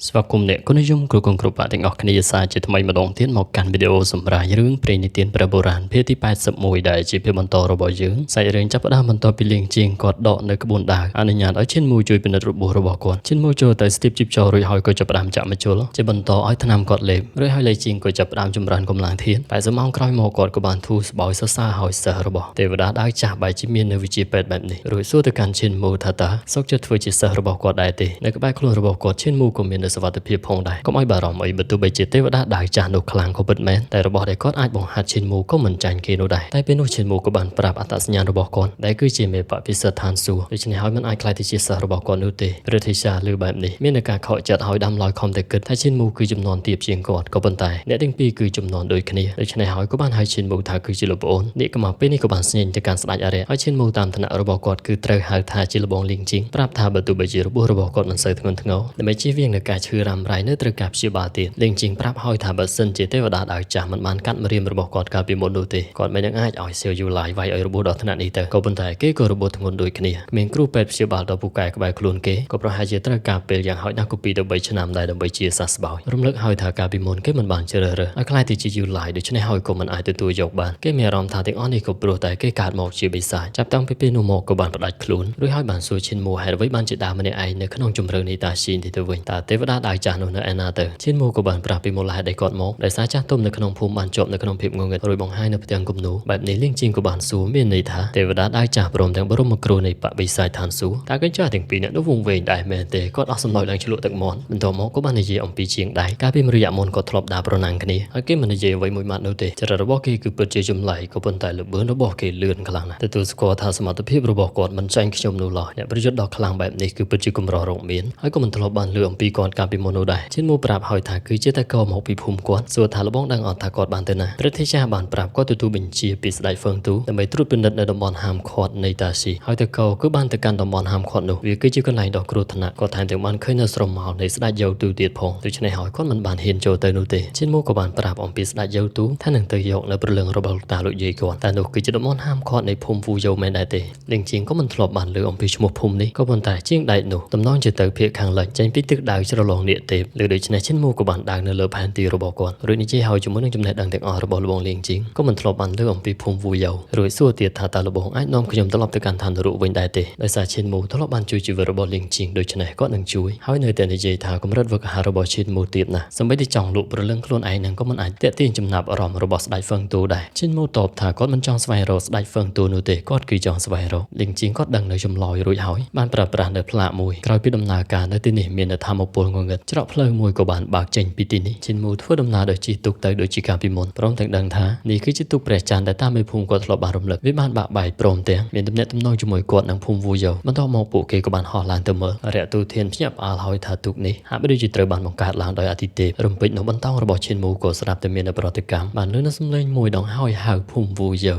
ស្វាគមន៍អ្នកគុណនិយមគ្រប់គ្រងគ្រប់ទាំងអស់គ្នាសាជាថ្មីម្ដងទៀតមកកាន់វីដេអូសម្រាប់រឿងព្រេងនិទានព្រះបុរាណភាគទី81ដែលជាភាគបន្តរបស់យើងសាច់រឿងចាប់ផ្ដើមបន្តពីលៀងជាងគាត់ដកនៅក្បួនដាវអនុញ្ញាតឲ្យឈិនមូជួយពិនិត្យរបួសរបស់គាត់ឈិនមូចូលទៅស្ទាបជីបចោលរួចហើយក៏ចាប់ផ្ដើមចាក់មជុលជាបន្តឲ្យថ្នាំគាត់លេបរួចហើយលេជាងក៏ចាប់ផ្ដើមចម្រើនកម្លាំងធាន80ម៉ោងក្រោយមកគាត់ក៏បានធូរស្បោយសរសើរឲ្យសិស្សរបស់ទេវតាដាវចាស់បែរជាមាននៅវិជាពេទ្យបែបនេះរួចសួរទៅកាន់ឈិនមូថាតើសុខចិត្តធ្វើជាសិស្សរបស់គាត់ដែរទេនៅក្បែរខ្លួនរបស់គាត់ឈិនមូក៏មាននៅសុវត្ថិភាពផងដែរកុំឲ្យបារម្ភអីបើទោះបីជាទេវតាដាវចាស់នោះខ្លាំងក៏ពិតមែនតែរបស់ដែលគាត់អាចបង្ហាត់ឈិនមូក៏មិនចាញ់គេនោះដែរតែពេលនោះឈិនមូក៏បានប្រាប់អត្តសញ្ញាណរបស់គាត់ដែលគឺជាមេបពិសិដ្ឋានសួគ៌ដូច្នេះហើយមិនអាចខ្លាចទៅជាសិស្សរបស់គាត់នោះទេព្រះធិសាលើបែបនេះមានតែការខកចិត្តឲ្យដាំឡើយខំតែគិតថាឈិនមូគឺចំនួនទាបជាងគាត់ក៏ប៉ុន្តែអ្នកទាំងពីរគឺចំនួនដូចគ្នាដូច្នេះហើយក៏បានហៅឈិនមូថាគឺជាលោកប្អូននេះក៏មកពេលនេះក៏បានស្ញែងទៅកាន់ស្ដេចអរិយឲ្យឈិនមូតាមឋានៈរបស់គាត់គឺត្រូវហៅថាជាលបងលៀងជីងប្រាប់ថាបើទោះបីជារបួសរបស់គាត់មិនសូវធ្ងន់ធ្ងរដើម្បីជៀសវាងនឹងការឈឺរ៉ាំរ៉ៃនៅត្រូវការព្យាបាលទៀតលៀងជីងប្រាប់ឲ្យថាបើសិនជាទេវតាដាវចាស់មិនបានកាត់ម្រាមរបស់គាត់កាលពីមុននោះទេគាត់មិននឹងអាចឲ្យសៀវយូឡាយវាយឲ្យរបួសដល់ថ្នាក់នេះទៅក៏ប៉ុន្តែគេក៏របួសធ្ងន់ដូចគ្នាគ្មានគ្រូពេទ្យព្យាបាលដល់ពូកែក្បែរខ្លួនគេក៏ប្រហែលជាត្រូវការពេលយ៉ាងហោចណាស់ក៏2ទៅ3ឆ្នាំដែរដើម្បីជាសះស្បើយរំលឹកឲ្យថាកាលពីមុនគេមិនបានជ្រើសរើសឲ្យខ្លាយទៅជាយូឡាយដូច្នេះហើយក៏មិនអាចទទួលយកបានគេមានអារម្មណ៍ថាទាំងអស់នេះក៏ព្រោះតែគេកើតមកជាបិសាចចាប់តាំងពីពេលនោះមកក៏បានផ្ដាច់ខ្លួនរួចហើយបានសួរឈិនមូហេតុអ្វីបានជាដើមម្នាក់ឯងនៅក្នុងជំរឿននេះតាស៊ីនទៅវិញតើទេវតាដាវចាស់នោះនៅឯណាទៅឈិនមូក៏បានប្រាប់ពីមូលហេតុដែលគាត់មកដោយសារចាស់ទុំនៅក្នុងភូមិបានជាប់នៅក្នុងភាពងងឹតរួចបង្ហាញនៅផ្ទាំងគំនូរបែបនេះលៀងជាងក៏បានសួរមានន័យថាទេវតាដាវចាស់ព្រមទាំងបរមគ្រូនៃបបិសាចឋានសួគ៌តើកញ្ចាស់ទាំងពីរអ្នកនោះវង្វេងដែរមែនទេគាត់អស់សំណោចឡើងឆ្លក់ទឹកមាត់បន្ទាប់មកក៏បាននិយាយអំពីជាងដៃកាលពីរយៈមុនគាត់ធ្លាប់ដើរប្រណាំងគ្នាហើយគេមិននិយាយអ្វីមួយម៉ាត់នោះទេចរិតរបស់គេគឺពិតជាចម្លែកក៏ប៉ុន្តែល្បឿនរបស់គេលឿនខ្លាំងណាស់ទទួលស្គាល់ថាសមត្ថភាពរបស់គាត់មិនចាញ់ខ្ញុំនោះឡើយអ្នកប្រយុទ្ធដ៏ខ្លាំងបែបនេះគឺពិតជាកម្ររកមានហើយក៏មិនធ្លាប់បានលើអំពីគាត់កាលពីមុននោះដែរឈិនមូប្រាប់ឲ្យថាគឺជាតែកោមកពីភូមិគាត់សួរថាល្បងដឹងអត់ថាគាត់បានទៅណាព្រះទេចាបានប្រាប់គាត់ទទួលបញ្ជាពីស្ដេចហ្វឹងទូដើម្បីត្រួតពិនិត្យនៅតំបន់ហាមឃាត់នៃតាស៊ីហើយតើកោគឺបានទៅកាន់តំបន់ហាមឃាត់នោះវាគឺជាកន្លែងដ៏គ្រោះថ្នាក់គាត់ថែមទាំងបានឃើញនៅស្រមោលនៃស្ដេចយោទូទៀតផងដូច្នេះហើយគាត់មិនបានហ៊ានចូលទៅនោះទេឈិនមូក៏បានប្រាប់អំពីស្ដេចយោទូថានឹងទៅយកនៅព្រលឹងរបស់លោកតាលោកយាយគាត់តែនោះគឺជាតំបន់ហាមឃាត់នៃភូមិវូយ៉ូមែនដែរទេលៀងជាងក៏មិនធ្លាប់បានលើអំពីឈ្មោះភូមិនេះក៏ប៉ុន្តែជាងដែកនោះតំណងជាទៅភាគខាងលិចចេញពីទឹកដាវជ្រលងនាគទេពឬដូច្នេះឈិនមូក៏បានដើរនៅលើផែនទីរបស់គាត់រួចនិយាយឲ្យជាមួយនឹងចំណេះដឹងទាំងអស់របស់លបងលៀងជាងក៏មិនធ្លាប់បានលើអំពីភូមិវូយ៉ូរួចសួរទៀតថាតើលបងអាចនាំខ្ញុំត្រឡប់ទៅកាន់ឋាននរកវិញដែរទេដោយសារឈិនមូធ្លាប់បានជួយជីវិតរបស់លៀងជាងដូច្នេះគាត់នឹងជួយហើយនៅតែនិយាយថាកម្រិតវឹកហាររបស់ឈិនមូទៀតណាស់សម្បីតែចង់លក់ព្រលឹងខ្លួនឯងនឹងក៏មិនអាចទាក់ទាញចំណាប់អារម្មណ៍របស់ស្ដេចហ្វឹងទូដែរឈិនមូតបថាគាត់មិនចង់ស្វែងរកស្ដេចហ្វឹងទូនោះទេគាត់គឺចង់ស្វែងរកលៀងជាងគាត់ដឹងនៅចម្លើយរួចហើយបានប្រើប្រាស់នៅផ្លាកមួយក្រោយពីដំណើរការនៅទីនេះមានធម្មពលងងឹតច្រកផ្លូវមួយក៏បានបើកចេញពីទីនេះឈិនមូធ្វើដំណើរដោយជិះទូកទៅដូចជាកាលពីមុនព្រមទាំងដឹងថានេះគឺជាទូកព្រះច័ន្ទដែលតាមមេភូមិគាត់ធ្លាប់បានរំលឹកវាបានបាក់បែកព្រមទាំងមានទំនាក់ទំនងជាមួយគាត់នឹងភូមិវូយ៉ូបន្ទាប់មកពួកគេក៏បានហោះឡើងទៅមើលរយៈទូធានភ្ញាក់ផ្អើលហើយថាទូកនេះហាក់បីដូចជាត្រូវបានបង្កើតឡើងដោយអាទិទេពរំពេចនៅបន្តោងរបស់ឈិនមូក៏ស្រាប់តែមានប្រតិកម្មបានលើនៅសំឡេងមួយដងហើយហៅភូមិវូយ៉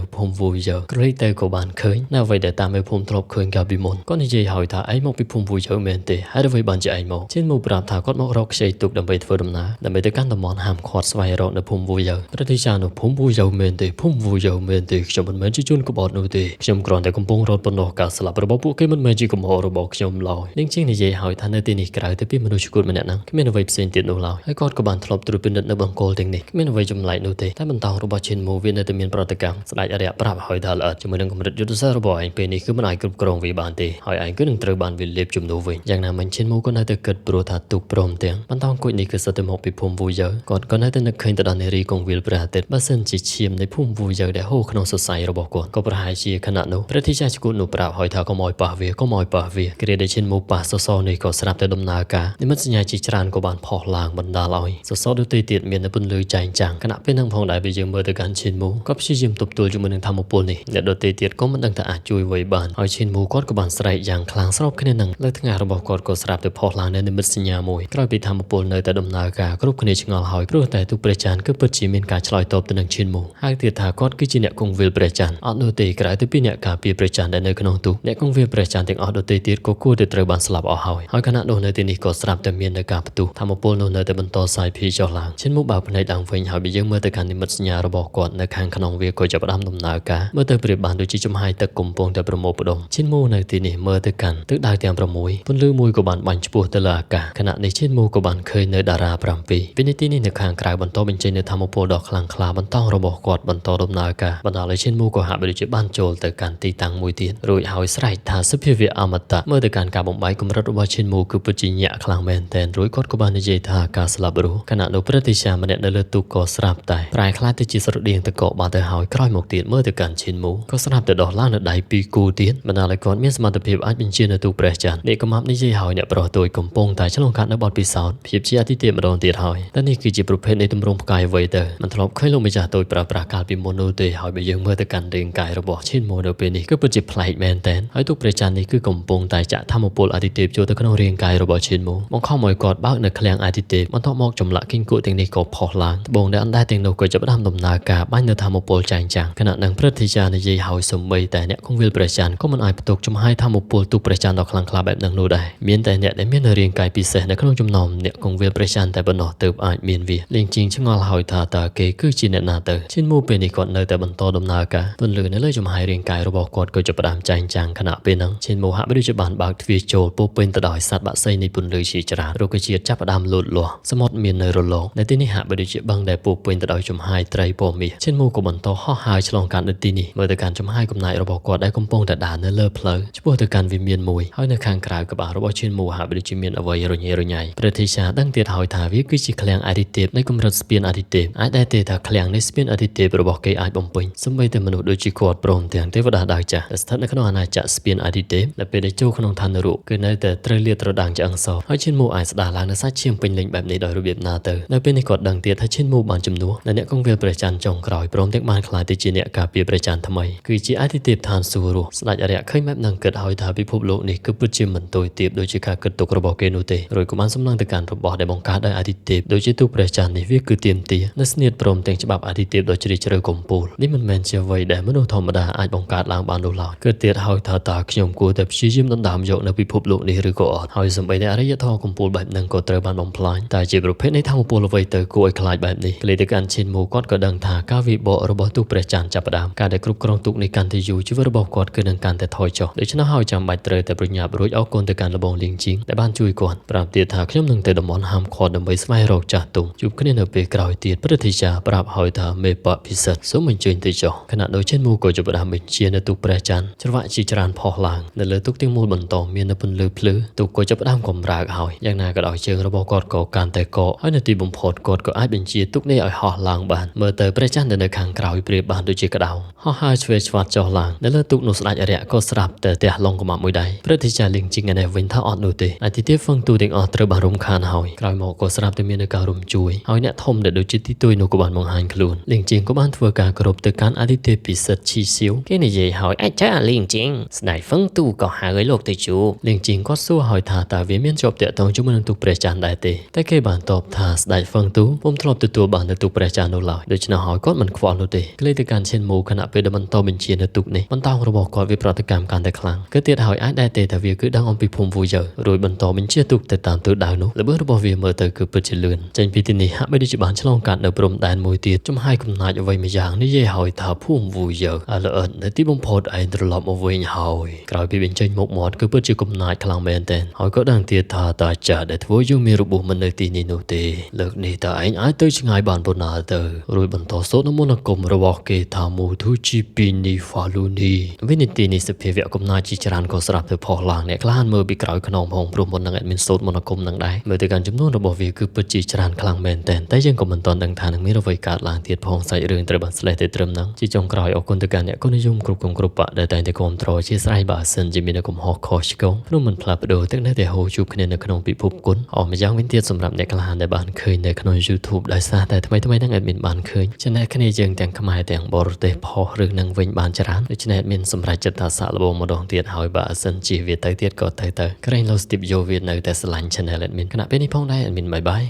ូក្រឡេកទៅក៏បានឃើញនៅអ្វីដែលតាមមេភូមិធ្លាប់ឃើញកាលពីមុនក៏និយាយឲ្យថាឯងមកពីភូមិវូយ៉ូមែនទេហើយអ្វីបានជាឯងមកឈិនមូប្រាប់ថាគាត់មករកខ្ចីទូកដើម្បីធ្វើដំណើរដើម្បីទៅកាន់តំបន់ហាមឃាត់ស្វែងរកនៅភូមិវូយ៉ូប្រតិចារនោះភូមិវូយ៉ូមែនទេភូមិវូយ៉ូមែនទេខ្ញុំមិនមែនជាជនក្បត់នោះទេខ្ញុំគ្រាន់តែកំពុងរត់បំណោះការស្លាប់របស់ពួកគេមិនមែនជាកំហុសរបស់ខ្ញុំឡើយនាងជាងនិយាយឲ្យថានៅទីនេះក្រៅទៅពីមនុស្សឈួតម្នាក់ហ្នឹងគ្មានអ្វីផ្សេងទៀតនោះឡើយហើយគាត់ក៏បានធ្លាប់ត្រួតពិនិត្យនៅបង្គោលទាំងនេះគ្មានអ្វីចម្លែកនោះទេតែបន្តោងរបស់ឈិនមូវានៅតែមានប្រតិកម្មស្ដេចអរិយប្រាប់ឲ្យថាល្អិតជាមួយនឹងកម្រិតយុទ្ធសាស្ត្ររបស់ឯងពេលនេះគឺមិនអាចគ្រប់គ្រងវាបានទេហើយឯងគឺនឹងត្រូវបានវាលេបជំនួសវិញយ៉ាងណាមិញឈិនមូក៏នៅតែគិតព្រោះថាទូកព្រមទាំងបន្តោងគុជនេះគឺសិតតែមកពីភូមិវូយ៉ូគាត់ក៏នៅតែនឹកឃើញទៅដល់នារីកងវិលព្រះអាទិត្យបើសិនជាឈាមនៃភូមិវូយ៉ូដែលហូរក្នុងសរសៃរបស់គាត់ក៏ប្រហែលជាខណៈនោះព្រះធីចាឈ្គូតនោះប្រាប់ឲ្យថាកុំឲ្យប៉ះវាគ្រាដែលឈិនមូប៉ះសសរនេះក៏ស្រាប់តែដំណើរការនិមិត្តសញ្ញាជាច្រើនក៏បានផុសឡើងបណ្ដាលឲ្យសសរដទៃទៀតមាននៅពន្លឺចែងចាំងខណៈពេលនឹងផងដែរពេលយើងមើលទៅកាន់ឈិនមូក៏ព្យាយាមទប់ទល់ជាមួយនឹងធម្មពលនេះអ្នកដទៃទៀតក៏មិនដឹងថាអាចជួយអ្វីបានហើយឈិនមូគាត់ក៏បានស្រែកយ៉ាងខ្លាំងស្របគ្នានឹងលើថ្ងាសរបស់គាត់ក៏ស្រាប់តែផុសឡើងនៅនិមិត្តសញ្ញាមួយក្រោយពីធម្មពលនៅតែដំណើរការគ្រប់គ្នាឆ្ងល់ហើយព្រោះតែទូកព្រះច័ន្ទគឺពិតជាមានការឆ្លើយតបទៅនឹងឈិនមូហើយទៀតថាគាត់គឺជាអ្នកគង់វិលព្រះច័ន្ទអត់នោះទេក្រៅទៅពីអ្នកការពារព្រះច័ន្ទដែលនៅក្នុងទូកអ្នកគង់វិលព្រះច័ន្ទទាំងអស់ដទៃទៀតក៏គួរតែត្រូវបានស្លាប់អស់ហើយខណៈនោះនៅទីនេះក៏ស្រាប់តែមាននៅការផ្ទុះធម្មពលនោះនៅតែបន្តសាយភាយចុះឡើងឈិនមូបើកភ្នែកឡើងវិញហើយបើយើងមើលទៅកាន់និមិត្តសញ្ញារបស់គាត់នៅខាងក្នុងវាក៏ចាប់ផ្ដើមដំណើរការមើលទៅប្រៀបបានដូចជាចំហាយទឹកកំពុងតែប្រមូលផ្ដុំឈិនមូនៅទីនេះមើលទៅកាន់ទិសដៅទាំង6ពន្លឺមួយក៏បានបាញ់ឆ្ពោះទៅលើអាកាសខណៈ ะในเช่นมูกบันเคยในดาราปรำปีวินิตินี่ในข้างกลายบรรทอเป็นใจในธรรมโพดอกคลังคลาบรรทองระบบกอดบรรทอดมนากาบรรดาเลยเช่นมูก็หาบริจิบ้านโจลแต่การตีตังมวยตีนรวยหายสไลทาสุพิเวอมตะเมื่อแต่การการบ่มใบกุมรัตว่าเช่นมูคือปุจิญญะคลังแมนแทนรวยกอดกบานในใจทากาสลับรู้ขณะโนประติชามันในเลือดตุกก็สลับตายปลายคลาติจิสรเดียงตะเกาะบาดแต่หายคล้อยหมกตีนเมื่อแต่การเช่นมูก็สลับแต่ดอกล่างในใดปีกูตีนบรรดาเลยก่อนมีสมาร์ทเพียบอาจเป็นเชียนตุกประจันนี่ก็มับในใจหายเนี่ยปลอดตัวกลมปงแต่ฉลองการในบอลปีศาจเพียบเชียที่เตรียมมาโดนตีหายแต่นี่คือจิตประเภทในตำรงกายไวเตอร์มันทลบเคยลงไปจากตัวประกาศเป็นโมโนเตหายไปยังเมื่อแต่การเรียงกายระบบเช่นโมเดลเป็นนี่ก็เป็นจิตพลายแมนแทนให้ตุกประจันนี่คือกลมปงแต่จะทำมาปลอาทิเตปโจตะขนเรียงกายระบบเช่นโมมองเข้ามอยกอดบ้าในแคลงอาทิเตปมันต้องมองจมละกินกุเต็งนี่ก็พอล้างบงได้อันได้เต็งโนก็จะไปทำดำนากาบ้านเนื้อทำมาปลจางจังขณะนั้นพระธิจาในใจหายสมใบแต่เนี่ยคงวิลประจันก็มันอายประตูจมให้ทำมาปลตุกประจันดอกคลังคลาแบบนังโนได้เมียนแต่เนี่ยได้เมียนเรียงกายพิเศษในขนมจำนอมเนี่ยคงวิลประจันแต่บนนอเติบอาจเมียนวีเลียงจริงช่างงอหอยทาตาเกคือจีเนนาเตอชินมูเป็นอีกคนเนอแต่บนโตดำนากาบนลือในเลยจมให้เรียงกายระบบกอดก็จะประดามจางจังขณะเป็นนังชินมูหะไม่ได้จะบานบากทวีโจปูเป็นตะดอยสัตว์บะไซในบนลือชีจราโรกเชียจับประดามหลุดหลัวสมดเมียนในรโลในที่นี้หะไม่ได้จะบังได้ปูเป็นตะดอยจมให้ไตรปอมีชินมูกับบนโตห่อหายฉลองการในที่นี้เมื่อแต่การจมให้กับนายระบบกอดได้กำปงแต่ด่านในเลิศเพลช่วยแต่การวิเมียนมวยให้ในข้างกลายกับระบบชินมูหะไม่ได้จะเมียนเอาไว้รอยรอยใหญ่ประเทศชาตั้งเตียหอยทาวิกิจิเคลียงอาทิเตปในกุมรัสเปียนอาทิเตปอาจได้เตะเคลียงในสเปียนอาทิเตประบบเกยอาจบ่มปิงสมัยแต่มนุษย์โดยจีกอดโปร่งเตียงเทวดาดาวจ่าแต่สถานในขนมอาณาจักรสเปียนอาทิเตปและเป็นในโจขนมทันรุคือในแต่เตรเลียตระดังจะอังซอให้ชินมูอาจสดาลางในซาเชียงเป็นเล็งแบบนี้โดยระเบียบนาเตอและเป็นในกอดดังเตียถ้าชินมูบานจำนวนและเนี่ยคงเวลประจันจงกรอยพร้อมเด็กมานคลายติจีเนี่ยกาเปียประจันทำไมคือจีอาทิเตปทานสูรุสลายอะไรเคยแมบนังเกิดหอยทาพิภพโลกนี่คือปุจิมเหมือนตัวเตียบโดยจีการเกิดตกระบอกเกนูเตโดยกุมารสำนักการระบบได้บังคับได้อาทิเตปโดยจีตุประจันในวิคือเตรียมเตียนัสเนียดพร้อมแต่งฉบับอาทิเตปโดยจริจเรกมปูลนี่มันแมนเชียไว้แต่มนุษย์ธรรมดาอาจบังคับล้างบานดูหลอดเกิดเตียหอยทาตาขยมกูแต่ชี้ยิ้มดันดามโยกในพิภพโลกนี่หรือก็อดหอยสมัยในอารยธรรมกมปูลแบบนังก็เตอร์บานบอมพลายแต่จีประเภทในทางปูลไว้เตอร์กูไอคลายแบบนี้เลยในการชินมูกอดก็ดังทากาวิโบระบบตุประจันจับดามการได้กรุบกรองตุในการที่อยู่ชีวระบบกอดคือดังการแต่ถอยจอโดยชนะหอยจำใบเตอร์แต่ปริญญาบรุษเอาคนแต่การระบงลิงจริงแต่บ้านช่วยก่อนปราบเตียถาขยมหนึ่งแต่ดมอนหามคอดำใบสมัยเราจัดตุ่มจุบขึ้นในเปกรอยเตียประเทศปราบหอยทาเมปะพิเศษสมัยจุนติจอขณะโดยเช่นมูก็จะประดามเป็นเชียในตุประจันจังหวะชีจรานพอลางในเลือตุกติ้งมูลบนต่อเมียนปุ่นลือพลือตุกก็จะประดามกลมรากหอยอย่างนากระดอยเชิงระบบกอดก่อการแต่ก่อให้ในตีบุมพอดกอดก็อาจเป็นเชียตุกในอ่อยหอลางบานเมื่อเตอประจันในข้างกราวเปรียบบานโดยเจกระดาวห่อหายช่วยชวัดจอลางในเลือตุกนุสลายอะไรก็สลับแต่ลงกับมาไม่ได้ประเทศลิงจริงในเวนท่าออดนูเตอาทิตย์ฟังตูเด็กออดเตอร์บารมคานหอยกลายหมอกก็สลับแต่เมียในการรุมจุยหอยเนี่ยทมเด็ดโดยจิตที่ตุยนุกบานมองหันคลูนลิงจริงก็บ้านทัวการกรบแต่การอาทิตย์พิเศษชีซิวแค่ในเย่หอยไอ้เจ้าลิงจริงสไนฟังตูก็หาโลกติจูลิงจริงก็สู้หอยทาตาเวียนเมียนจบเตะตรงจุมันตุกประจันได้เตแต่แค่บานตอบทาสไนฟังตูผมทลบตัวบานในตุกประจันโนลอยโดยชนะหอยก็มันควอนโนเตก็เลยแต่การเช่นมูขณะเป็นมันโตเป็นเชียนในตุกนี่มันต้องระบบก่อนวิปรัตกรรมการแต่ครั้งก็เตียหอยไอ้ได้เตแต่เวียคือดังอมปีพมฟูเยอโดยบรรทอเป็นเชียตุกแต่ตามตัวดาวนุและเมื่อระบบเวียเมื่อเตอคือเปิดเฉลือนจันพิตินีฮะไม่ได้จิบานฉลองการในปรมแดนมวยเตียจมให้กำนายเอาไว้ไม่อย่างนี่เย่หอยทาพุ่มฟูเยออะไรเอิญในที่บ่มพอดไอ้ตลอดมาเวียนหอยกลายเป็นเชิงหมกหมอดคือเปิดจิกำนายคลังแมนเตนหอยก็ดังเตียทาตาจ่าแต่ทั่วยุ่งมีระบบมันในตีนิโนเตเลิกนี่แต่ไอ้ตัวชิงไอ้บานบนนาเตอรวยบรรทอโซนมุนกรมระบอกเกทามูทุจิปินีฟาลูนีวินิตีนิสเพียกำนายจิจรันก็สลับเธอพอลางเนี่ยกล้านเมื่อปีกลายขนมพองปรุงบนนังเอ็ดมินโซดมนกรมนังได้เมื่อแต่การจำนวนระบบวิคือเปิดจิจรันคลังแมนเตนแต่ยังก็มันตอนดังทางมีระบบการลางเทียดพองใส่เรื่องตระบัดสลายเตเตรมนังจิจงกลายออกคนตะการเนี่ยก็นิยมกรุบกรุบปะได้แต่คอมตรอชีสไรบาสันจิมีนกรมฮอกคอชกงนุ่มมันพลับโดตั้งแต่โฮจูคะแนนในขนมปีพุบกุนออกมายังวินเทียสำหรับในกลางในบ้านเคยในขนมยูทูบได้ซาแต่ทำไมนั่งแอดมินบ้านเคยชนะคะแนนยังแต่งขมายแต่งบอร์เตพอหรือนังเวงบ้านจรานชนะมินสำหรับจัตตาสาลบมาดองเทียดหอยบาสันจีเวียดเทียดก็เตยใครเราสติปโยเวียดในแต่สลันชนะแอดมินขณะเป็นนิพงได้แอดมินบาย